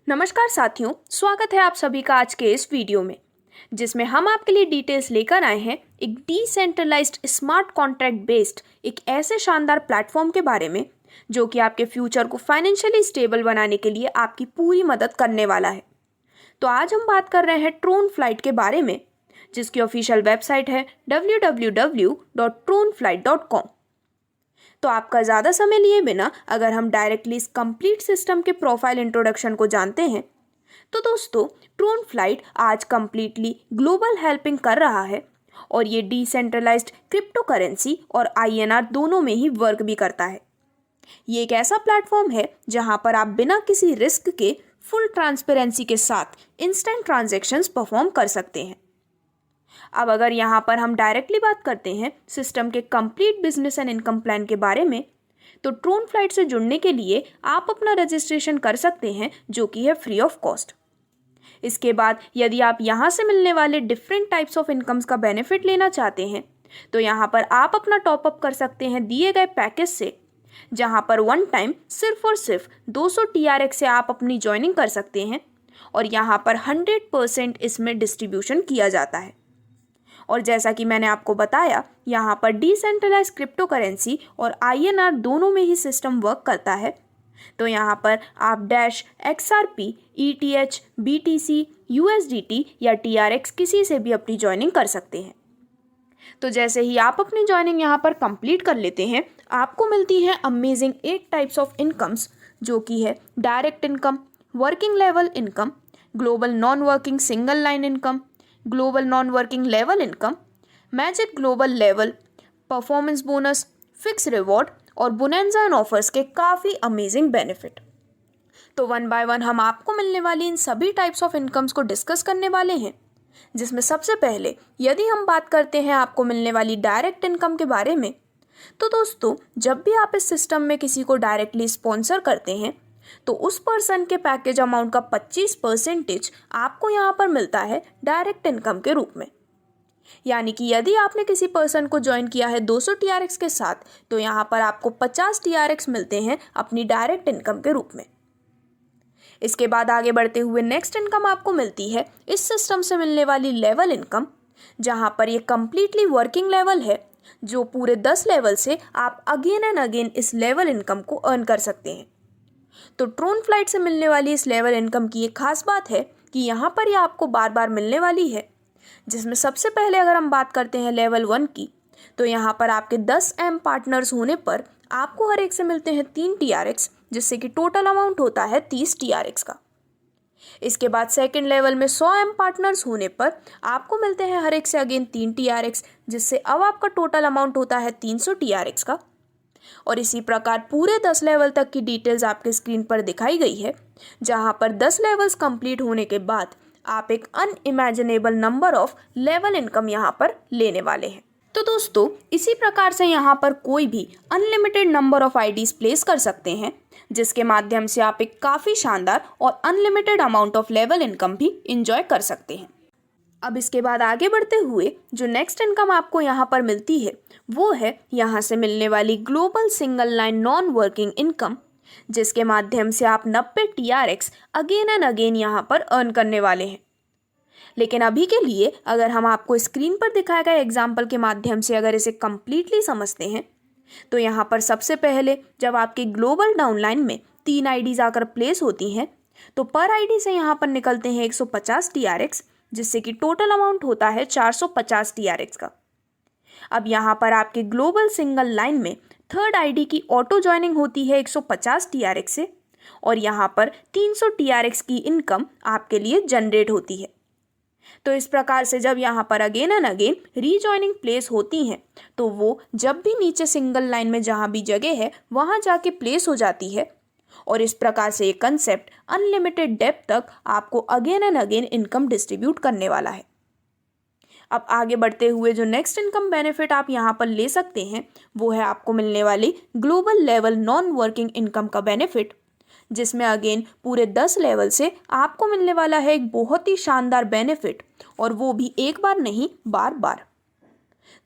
नमस्कार साथियों, स्वागत है आप सभी का आज के इस वीडियो में, जिसमें हम आपके लिए डिटेल्स लेकर आए हैं एक डिसेंट्रलाइज्ड स्मार्ट कॉन्ट्रैक्ट बेस्ड एक ऐसे शानदार प्लेटफॉर्म के बारे में जो कि आपके फ्यूचर को फाइनेंशियली स्टेबल बनाने के लिए आपकी पूरी मदद करने वाला है। तो आज हम बात कर रहे हैं ट्रोन फ्लाइट के बारे में, जिसकी ऑफिशियल वेबसाइट है www.troneflight.com। तो आपका ज़्यादा समय लिए बिना अगर हम डायरेक्टली इस कंप्लीट सिस्टम के प्रोफाइल इंट्रोडक्शन को जानते हैं तो दोस्तों, ट्रोन फ्लाइट आज कंप्लीटली ग्लोबल हेल्पिंग कर रहा है और ये डिसेंट्रलाइज्ड क्रिप्टो करेंसी और INR दोनों में ही वर्क भी करता है। ये एक ऐसा प्लेटफॉर्म है जहां पर आप बिना किसी रिस्क के फुल ट्रांसपेरेंसी के साथ इंस्टेंट ट्रांजैक्शंस परफॉर्म कर सकते हैं। अब अगर यहाँ पर हम डायरेक्टली बात करते हैं सिस्टम के complete business and income plan के बारे में, तो ट्रोन फ्लाइट से जुड़ने के लिए आप अपना रजिस्ट्रेशन कर सकते हैं, जो कि है फ्री ऑफ कॉस्ट। इसके बाद यदि आप यहाँ से मिलने वाले डिफरेंट टाइप्स ऑफ इनकम्स का बेनिफिट लेना चाहते हैं तो यहाँ पर आप अपना टॉपअप कर सकते हैं दिए गए पैकेज से, जहाँ पर वन टाइम सिर्फ और सिर्फ 200 TRX से आप अपनी ज्वाइनिंग कर सकते हैं और यहाँ पर 100% इसमें डिस्ट्रीब्यूशन किया जाता है। और जैसा कि मैंने आपको बताया, यहाँ पर डिसेंट्रलाइज क्रिप्टो करेंसी और INR दोनों में ही सिस्टम वर्क करता है। तो यहाँ पर आप dash XRP, ETH, BTC, USDT या TRX किसी से भी अपनी ज्वाइनिंग कर सकते हैं। तो जैसे ही आप अपनी ज्वाइनिंग यहाँ पर कंप्लीट कर लेते हैं, आपको मिलती है अमेजिंग 8 टाइप्स ऑफ इनकम्स, जो कि है direct income, working level income, global non working single line income, global non working level income, magic global level, performance bonus, fix reward और बोनंजा एंड ऑफर्स के काफ़ी अमेजिंग बेनिफिट। तो one by one हम आपको मिलने वाली इन सभी टाइप्स ऑफ इनकम्स को डिस्कस करने वाले हैं, जिसमें सबसे पहले यदि हम बात करते हैं आपको मिलने वाली डायरेक्ट इनकम के बारे में, तो दोस्तों, जब भी आप इस सिस्टम में किसी को डायरेक्टली स्पॉन्सर करते हैं तो उस पर्सन के पैकेज अमाउंट का 25% आपको यहाँ पर मिलता है डायरेक्ट इनकम के रूप में। यानी कि यदि आपने किसी पर्सन को ज्वाइन किया है 200 TRX के साथ, तो यहाँ पर आपको 50 TRX मिलते हैं अपनी डायरेक्ट इनकम के रूप में। इसके बाद आगे बढ़ते हुए नेक्स्ट इनकम आपको मिलती है इस सिस्टम से मिलने वाली लेवल इनकम, जहाँ पर ये कंप्लीटली वर्किंग लेवल है, जो पूरे 10 लेवल से आप अगेन एंड अगेन इस लेवल इनकम को अर्न कर सकते हैं। तो ट्रोन फ्लाइट से मिलने वाली इस लेवल इनकम की एक खास बात है कि यहाँ पर यह आपको बार बार मिलने वाली है, जिसमें सबसे पहले अगर हम बात करते हैं लेवल 1 की, तो यहाँ पर आपके 10 M पार्टनर्स होने पर आपको हर एक से मिलते हैं 3 TRX, जिससे कि टोटल अमाउंट होता है 30 TRX का। इसके बाद सेकेंड लेवल में 100 M पार्टनर्स होने पर आपको मिलते हैं हर एक से अगेन 3 TRX, जिससे अब आपका टोटल अमाउंट होता है 300 TRX का। और इसी प्रकार पूरे 10 लेवल तक की डिटेल्स आपके स्क्रीन पर दिखाई गई है, जहां पर 10 लेवल्स कंप्लीट होने के बाद आप एक unimaginable number of level income यहां पर लेने वाले हैं। तो दोस्तों, इसी प्रकार से यहां पर कोई भी unlimited number of IDs place कर सकते हैं, जिसके माध्यम से आप एक काफ़ी शानदार और unlimited amount of level income भी इंजॉय कर सकते हैं। अब इसके बाद आगे बढ़ते हुए जो नेक्स्ट इनकम आपको यहाँ पर मिलती है वो है यहाँ से मिलने वाली global single line non working income, जिसके माध्यम से आप 90 TRX अगेन एंड अगेन यहाँ पर अर्न करने वाले हैं। लेकिन अभी के लिए अगर हम आपको स्क्रीन पर दिखाए गए एग्जाम्पल के माध्यम से अगर इसे कंप्लीटली समझते हैं, तो यहाँ पर सबसे पहले जब आपकी ग्लोबल डाउनलाइन में 3 IDs आकर प्लेस होती हैं, तो पर ID से यहाँ पर निकलते हैं 150 TRX, जिससे कि टोटल अमाउंट होता है 450 TRX का। अब यहाँ पर आपके ग्लोबल सिंगल लाइन में थर्ड ID की ऑटो ज्वाइनिंग होती है 150 TRX से, और यहाँ पर 300 TRX की इनकम आपके लिए जनरेट होती है। तो इस प्रकार से जब यहाँ पर again and again rejoining place होती हैं, तो वो जब भी नीचे सिंगल लाइन में जहाँ भी जगह है वहाँ जाके प्लेस हो जाती है, और इस प्रकार से ये कंसेप्ट अनलिमिटेड डेप्थ तक आपको again and again income distribute करने वाला है। अब आगे बढ़ते हुए जो नेक्स्ट इनकम बेनिफिट आप यहाँ पर ले सकते हैं वो है आपको मिलने वाली global level non working income का बेनिफिट, जिसमें अगेन पूरे 10 लेवल से आपको मिलने वाला है एक बहुत ही शानदार बेनिफिट, और वो भी एक बार नहीं बार बार।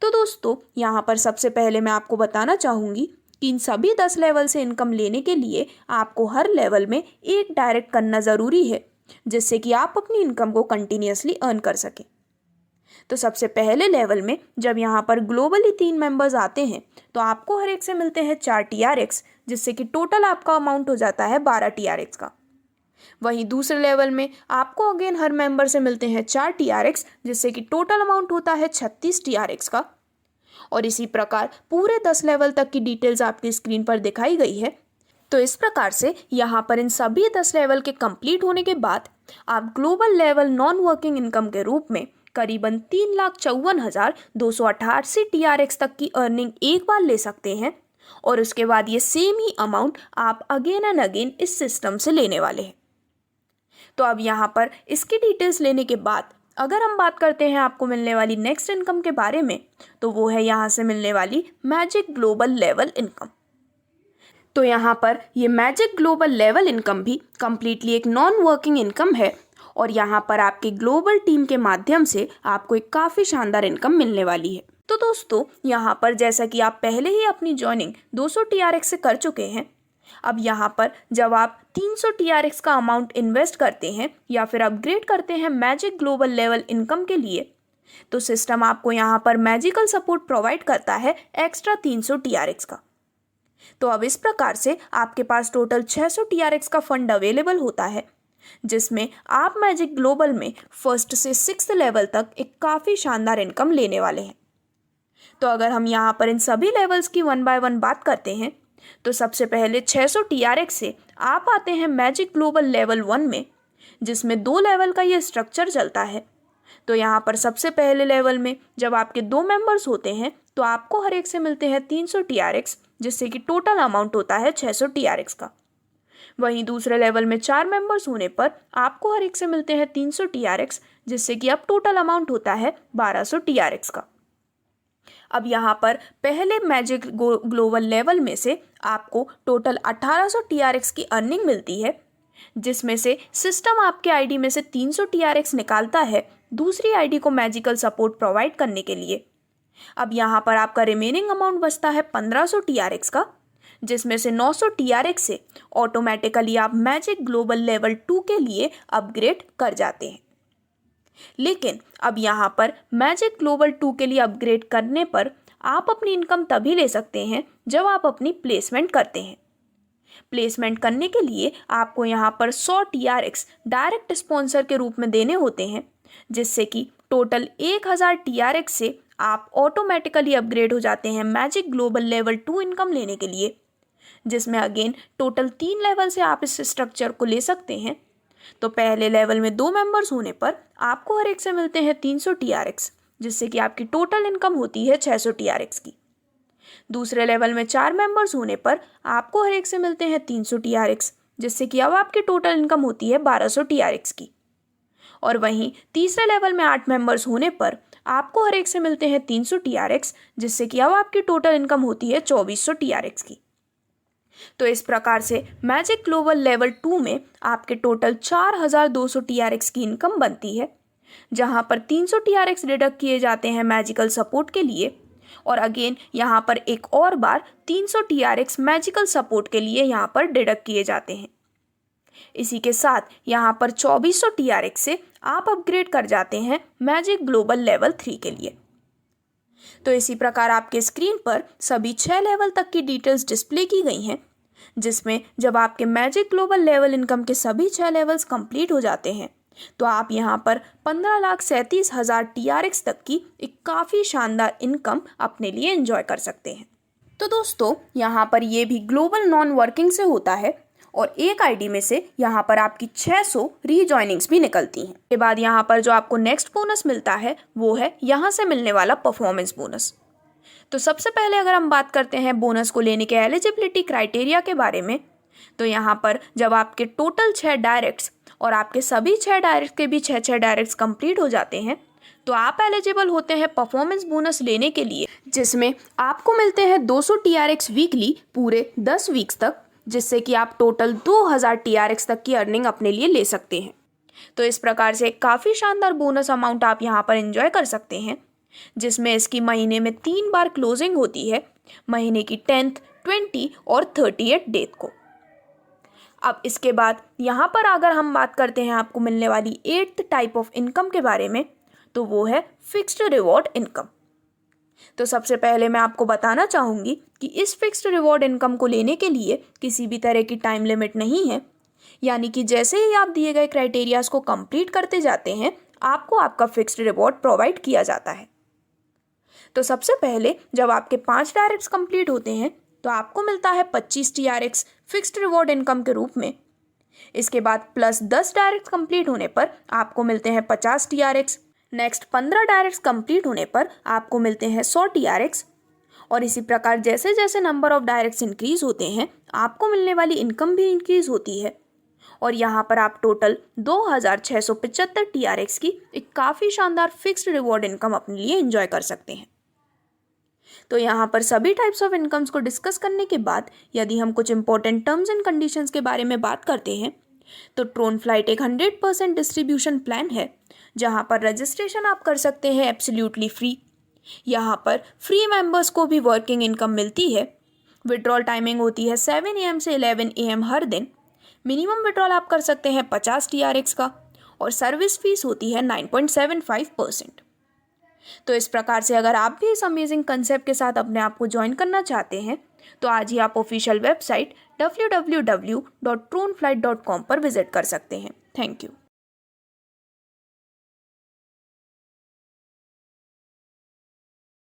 तो दोस्तों, यहाँ पर सबसे पहले मैं आपको बताना चाहूँगी कि इन सभी 10 लेवल से इनकम लेने के लिए आपको हर लेवल में एक डायरेक्ट करना ज़रूरी है, जिससे कि आप अपनी इनकम को कंटिन्यूअसली अर्न कर सकें। तो सबसे पहले लेवल में जब यहाँ पर ग्लोबली 3 मेंबर्स आते हैं तो आपको हर एक से मिलते हैं 4 TRX, जिससे कि टोटल आपका अमाउंट हो जाता है 12 TRX का। वहीं दूसरे लेवल में आपको अगेन हर मेंबर से मिलते हैं 4 TRX, जिससे कि टोटल अमाउंट होता है 36 TRX का। और इसी प्रकार पूरे 10 लेवल तक की डिटेल्स आपकी स्क्रीन पर दिखाई गई है। तो इस प्रकार से यहाँ पर इन सभी 10 लेवल के कंप्लीट होने के बाद आप global level non working income के रूप में करीबन 3,54,288 TRX तक की अर्निंग एक बार ले सकते हैं, और उसके बाद ये सेम ही अमाउंट आप अगेन एंड अगेन इस सिस्टम से लेने वाले हैं। तो अब यहाँ पर इसकी डिटेल्स लेने के बाद अगर हम बात करते हैं आपको मिलने वाली नेक्स्ट इनकम के बारे में, तो वो है यहाँ से मिलने वाली मैजिक ग्लोबल लेवल इनकम। तो यहाँ पर ये मैजिक ग्लोबल लेवल इनकम भी कम्प्लीटली एक नॉन वर्किंग इनकम है, और यहाँ पर आपकी ग्लोबल टीम के माध्यम से आपको एक काफ़ी शानदार इनकम मिलने वाली है। तो दोस्तों यहाँ पर जैसा कि आप पहले ही अपनी जॉइनिंग 200 TRX से कर चुके हैं, अब यहाँ पर जब आप 300 TRX का अमाउंट इन्वेस्ट करते हैं या फिर अपग्रेड करते हैं मैजिक ग्लोबल लेवल इनकम के लिए, तो सिस्टम आपको यहाँ पर मैजिकल सपोर्ट प्रोवाइड करता है एक्स्ट्रा 300 TRX का। तो अब इस प्रकार से आपके पास टोटल 600 TRX का फंड अवेलेबल होता है, जिसमें आप मैजिक ग्लोबल में फर्स्ट से 6th लेवल तक एक काफ़ी शानदार इनकम लेने वाले हैं। तो अगर हम यहाँ पर इन सभी लेवल्स की 1 बाय 1 बात करते हैं, तो सबसे पहले 600 TRX से आप आते हैं मैजिक ग्लोबल लेवल 1 में, जिसमें 2 लेवल का ये स्ट्रक्चर चलता है। तो यहाँ पर सबसे पहले लेवल में जब आपके 2 मेंबर्स होते हैं तो आपको हर एक से मिलते हैं 300 TRX, जिससे कि टोटल अमाउंट होता है 600 TRX का। वहीं दूसरे लेवल में 4 मेंबर्स होने पर आपको हर एक से मिलते हैं 300 TRX, जिससे कि अब टोटल अमाउंट होता है 1200 TRX का। अब यहाँ पर पहले मैजिक ग्लोबल लेवल में से आपको टोटल 1800 TRX की अर्निंग मिलती है, जिसमें से सिस्टम आपके आईडी में से 300 TRX निकालता है दूसरी आईडी को मैजिकल सपोर्ट प्रोवाइड करने के लिए। अब यहाँ पर आपका रिमेनिंग अमाउंट बचता है 1500 TRX का, जिसमें से 900 TRX से ऑटोमेटिकली आप मैजिक ग्लोबल लेवल 2 के लिए अपग्रेड कर जाते हैं। लेकिन अब यहाँ पर मैजिक ग्लोबल 2 के लिए अपग्रेड करने पर आप अपनी इनकम तभी ले सकते हैं जब आप अपनी प्लेसमेंट करते हैं। प्लेसमेंट करने के लिए आपको यहाँ पर 100 TRX डायरेक्ट स्पॉन्सर के रूप में देने होते हैं, जिससे कि टोटल 1000 TRX से आप ऑटोमेटिकली अपग्रेड हो जाते हैं मैजिक ग्लोबल लेवल 2 इनकम लेने के लिए, जिसमें अगेन टोटल 3 लेवल से आप इस स्ट्रक्चर को ले सकते हैं। तो पहले लेवल में 2 मेंबर्स होने पर आपको हर एक से मिलते हैं 300 TRX, जिससे कि आपकी टोटल इनकम होती है 600 TRX की। दूसरे लेवल में 4 मेंबर्स होने पर आपको हर एक से मिलते हैं 300 TRX, जिससे कि अब आपकी टोटल इनकम होती है 1200 TRX की। और वहीं तीसरे लेवल में 8 मेंबर्स होने पर आपको हर एक से मिलते हैं 300 TRX, जिससे कि अब आपकी टोटल इनकम होती है 2400 TRX की। तो इस प्रकार से मैजिक ग्लोबल लेवल 2 में आपके टोटल 4200 TRX की इनकम बनती है, जहां पर 300 TRX डिडक्ट किए जाते हैं मैजिकल सपोर्ट के लिए, और अगेन यहाँ पर एक और बार 300 TRX मैजिकल सपोर्ट के लिए यहाँ पर डिडक्ट किए जाते हैं। इसी के साथ यहाँ पर 2400 TRX से आप अपग्रेड कर जाते हैं मैजिक ग्लोबल लेवल 3 के लिए। तो इसी प्रकार आपके स्क्रीन पर सभी 6 लेवल तक की डिटेल्स डिस्प्ले की गई हैं, जिसमें जब आपके मैजिक ग्लोबल लेवल इनकम के सभी 6 लेवल्स कंप्लीट हो जाते हैं तो आप यहाँ पर 15,37,000 TRX तक की एक काफ़ी शानदार इनकम अपने लिए एंजॉय कर सकते हैं। तो दोस्तों यहाँ पर ये भी ग्लोबल नॉन वर्किंग से होता है, और एक आईडी में से यहाँ पर आपकी 600 रीजॉइनिंग्स भी निकलती हैं। के बाद यहाँ पर जो आपको नेक्स्ट बोनस मिलता है वो है यहाँ से मिलने वाला परफॉर्मेंस बोनस। तो सबसे पहले अगर हम बात करते हैं बोनस को लेने के एलिजिबिलिटी क्राइटेरिया के बारे में, तो यहाँ पर जब आपके टोटल 6 डायरेक्ट्स और आपके सभी 6 डायरेक्ट के भी 6 डायरेक्ट्स कंप्लीट हो जाते हैं तो आप एलिजिबल होते हैं परफॉर्मेंस बोनस लेने के लिए, जिसमें आपको मिलते हैं 200 TRX वीकली पूरे 10 वीक्स तक, जिससे कि आप टोटल 2000 TRX तक की अर्निंग अपने लिए ले सकते हैं। तो इस प्रकार से काफ़ी शानदार बोनस अमाउंट आप यहाँ पर एंजॉय कर सकते हैं, जिसमें इसकी महीने में 3 बार क्लोजिंग होती है, महीने की 10th, 20 और 30th डेट को। अब इसके बाद यहाँ पर अगर हम बात करते हैं आपको मिलने वाली 8th टाइप ऑफ इनकम के बारे में, तो वो है फिक्स्ड रिवॉर्ड इनकम। तो सबसे पहले मैं आपको बताना चाहूँगी कि इस फिक्स्ड रिवॉर्ड इनकम को लेने के लिए किसी भी तरह की टाइम लिमिट नहीं है, यानी कि जैसे ही आप दिए गए क्राइटेरियाज को कंप्लीट करते जाते हैं आपको आपका फिक्स्ड रिवॉर्ड प्रोवाइड किया जाता है। तो सबसे पहले जब आपके 5 डायरेक्ट्स कंप्लीट होते हैं तो आपको मिलता है 25 TRX फिक्स्ड रिवॉर्ड इनकम के रूप में। इसके बाद प्लस 10 डायरेक्ट्स कंप्लीट होने पर आपको मिलते हैं 50 TRX। नेक्स्ट 15 डायरेक्ट्स कंप्लीट होने पर आपको मिलते हैं 100 TRX। और इसी प्रकार जैसे जैसे नंबर ऑफ डायरेक्ट्स इंक्रीज होते हैं आपको मिलने वाली इनकम भी इंक्रीज होती है। और यहाँ पर आप टोटल 2675 TRX की एक काफ़ी शानदार फिक्स्ड रिवॉर्ड इनकम अपने लिए एंजॉय कर सकते हैं। तो यहाँ पर सभी टाइप्स ऑफ इनकम्स को डिस्कस करने के बाद यदि हम कुछ इंपॉर्टेंट टर्म्स एंड कंडीशंस के बारे में बात करते हैं तो ट्रोन फ्लाइट एक 100% डिस्ट्रीब्यूशन प्लान है जहाँ पर रजिस्ट्रेशन आप कर सकते हैं एब्सोल्युटली फ्री। यहाँ पर फ्री मेंबर्स को भी वर्किंग इनकम मिलती है। विड्रॉल टाइमिंग होती है 7 AM से 11 AM हर दिन। मिनिमम विड्रॉल आप कर सकते हैं 50 TRX का और सर्विस फीस होती है 9.75%। तो इस प्रकार से अगर आप भी इस अमेजिंग कंसेप्ट के साथ अपने आप को ज्वाइन करना चाहते हैं तो आज ही आप ऑफिशियल वेबसाइट www.troneflight.com पर विजिट कर सकते हैं। Thank you.